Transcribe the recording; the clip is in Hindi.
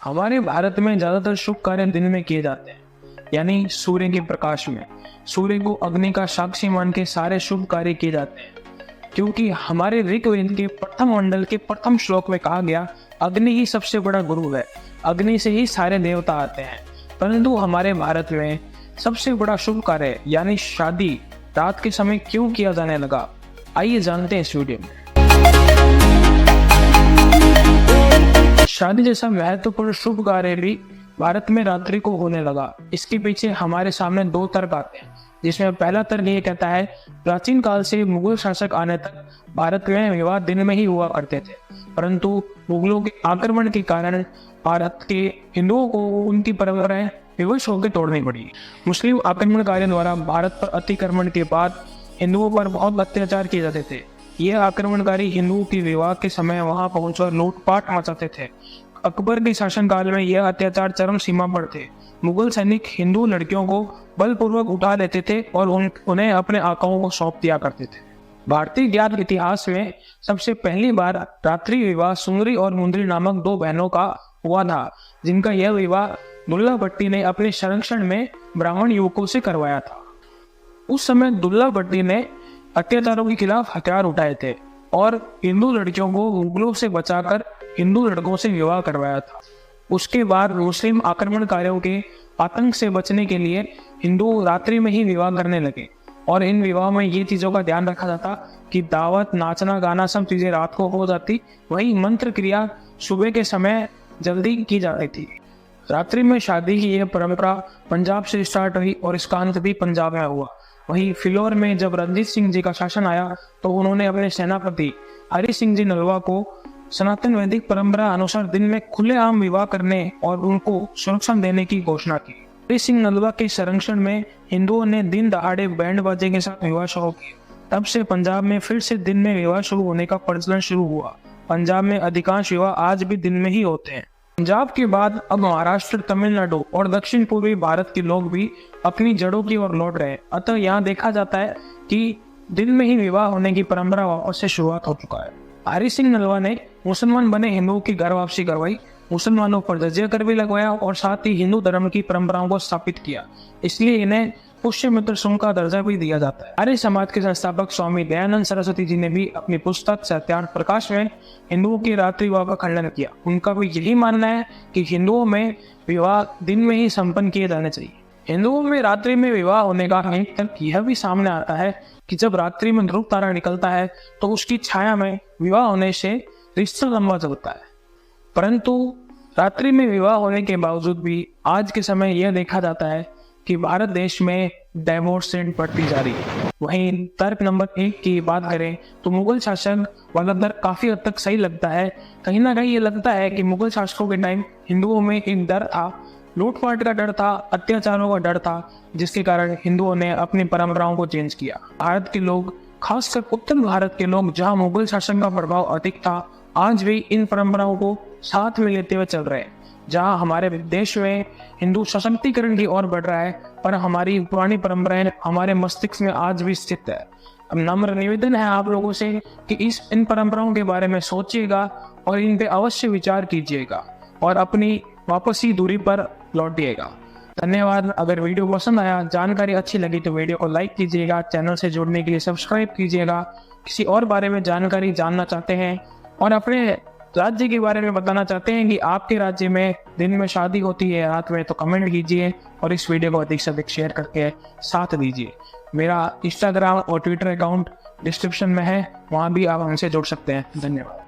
हमारे भारत में ज्यादातर शुभ कार्य दिन में किए जाते हैं, यानी सूर्य के प्रकाश में। सूर्य को अग्नि का साक्षी मान के सारे शुभ कार्य किए जाते हैं, क्योंकि हमारे ऋग्वेद के प्रथम मंडल के प्रथम श्लोक में कहा गया, अग्नि ही सबसे बड़ा गुरु है, अग्नि से ही सारे देवता आते हैं। परंतु हमारे भारत में सबसे बड़ा शुभ कार्य यानी शादी रात के समय क्यों किया जाने लगा, आइए जानते हैं इस वीडियो में। शादी जैसा महत्वपूर्ण शुभ कार्य भी भारत में रात्रि को होने लगा। इसके पीछे हमारे सामने दो तर्क आते हैं, जिसमें पहला तर्क ये कहता है, प्राचीन काल से मुगल शासक आने तक भारत में विवाह दिन में ही हुआ करते थे, परंतु मुगलों के आक्रमण के कारण भारत के हिंदुओं को उनकी परंपराएं विवश होकर तोड़नी पड़ी। मुस्लिम आक्रमणकारियों द्वारा भारत पर अतिक्रमण के बाद हिंदुओं पर बहुत अत्याचार किए जाते थे। ये आक्रमणकारी हिंदुओं के विवाह के समय वहां पहुंचकर लूटपाट मचाते थे। अकबर के शासनकाल में यह अत्याचार चरम सीमा पर थे। मुगल सैनिक हिंदू लड़कियों को बलपूर्वक उठा लेते थे और उन्हें अपने आकाओं को सौंप दिया करते थे। भारतीय ज्ञात इतिहास में सबसे पहली बार रात्रि विवाह सुंदरी और मुंदरी नामक दो बहनों का हुआ था, जिनका यह विवाह दुल्ला भट्टी ने अपने संरक्षण में ब्राह्मण युवकों से करवाया था। उस समय दुल्ला भट्टी ने अत्याचारों के खिलाफ हथियार उठाए थे और हिंदू लड़कियों को मुगलों से बचाकर हिंदू लड़कों से विवाह करवाया था। उसके बाद मुस्लिम आक्रमणकारियों के आतंक से बचने के लिए हिंदू रात्रि में ही विवाह करने लगे और इन विवाह में ये चीज़ों का ध्यान रखा जाता कि दावत, नाचना, गाना सब चीज़ें रात को हो जाती, वहीं मंत्र क्रिया सुबह के समय जल्दी की जाती थी। रात्रि में शादी की यह परंपरा पंजाब से स्टार्ट हुई और इसका अंत भी पंजाब में हुआ। वहीं फिलौर में जब रणजीत सिंह जी का शासन आया तो उन्होंने अपने सेनापति हरि सिंह जी नलवा को सनातन वैदिक परंपरा अनुसार दिन में खुलेआम विवाह करने और उनको संरक्षण देने की घोषणा की। हरि सिंह नलवा के संरक्षण में हिंदुओं ने दिन दहाड़े बैंड बाजे के साथ विवाह शुरू किया। तब से पंजाब में फिर से दिन में विवाह शुरू होने का प्रचलन शुरू हुआ। पंजाब में अधिकांश विवाह आज भी दिन में ही होते हैं। पंजाब के बाद अब महाराष्ट्र, तमिलनाडु और दक्षिण पूर्वी भारत के लोग भी अपनी जड़ों की ओर लौट रहे हैं। अतः यहाँ देखा जाता है कि दिन में ही विवाह होने की परंपरा वापस से शुरुआत हो चुका है। हरि सिंह नलवा ने मुसलमान बने हिंदुओं की घर वापसी करवाई, मुसलमानों पर जजिया कर भी लगवाया और साथ ही हिंदू धर्म की परंपराओं को स्थापित किया। इसलिए इन्हें पुष्यमित्र संघ का दर्जा भी दिया जाता है। आर्य समाज के संस्थापक स्वामी दयानंद सरस्वती जी ने भी अपनी पुस्तक सत्यार्थ प्रकाश में हिंदुओं की रात्रि विवाह का खंडन किया। उनका भी यही मानना है कि हिंदुओं में विवाह दिन में ही संपन्न किए जाने चाहिए। हिंदुओं में रात्रि में विवाह होने का एक तर्क यह भी सामने आता है कि जब रात्रि में ध्रुव तारा निकलता है तो उसकी छाया में विवाह होने से रिश्ता लंबा चलता है। परंतु रात्रि में विवाह होने के बावजूद भी आज के समय यह देखा जाता है कि भारत देश में डाइवोर्स रेट बढ़ती जा रही है। वहीं तर्क नंबर 1 की बात करें तो मुगल शासन वाला दर काफी हद तक सही लगता है। कहीं ना कहीं ये लगता है कि मुगल शासकों के टाइम हिंदुओं में एक डर था, लूटपाट का डर था, अत्याचारों का डर था, जिसके कारण हिंदुओं ने अपनी परंपराओं को चेंज किया। भारत के लोग, खासकर उत्तर भारत के लोग जहां मुगल शासन का प्रभाव अधिक था, आज भी इन परंपराओं को साथ में लेते हुए चल रहे हैं। जहां हमारे देश में हिंदू सशक्तिकरण की ओर बढ़ रहा है, पर हमारी पुरानी परंपराएं हमारे मस्तिष्क में आज भी स्थित है। अब नम्र निवेदन है आप लोगों से कि इन परंपराओं के बारे में सोचिएगा और इन पे अवश्य विचार कीजिएगा और अपनी वापसी दूरी पर लौटिएगा। धन्यवाद। अगर वीडियो पसंद आया, जानकारी अच्छी लगी तो वीडियो को लाइक कीजिएगा, चैनल से जुड़ने के लिए सब्सक्राइब कीजिएगा। किसी और बारे में जानकारी जानना चाहते हैं और अपने राज्य के बारे में बताना चाहते हैं कि आपके राज्य में दिन में शादी होती है रात में, तो कमेंट कीजिए और इस वीडियो को अधिक से अधिक शेयर करके साथ दीजिए। मेरा इंस्टाग्राम और ट्विटर अकाउंट डिस्क्रिप्शन में है, वहाँ भी आप हमसे जुड़ सकते हैं। धन्यवाद।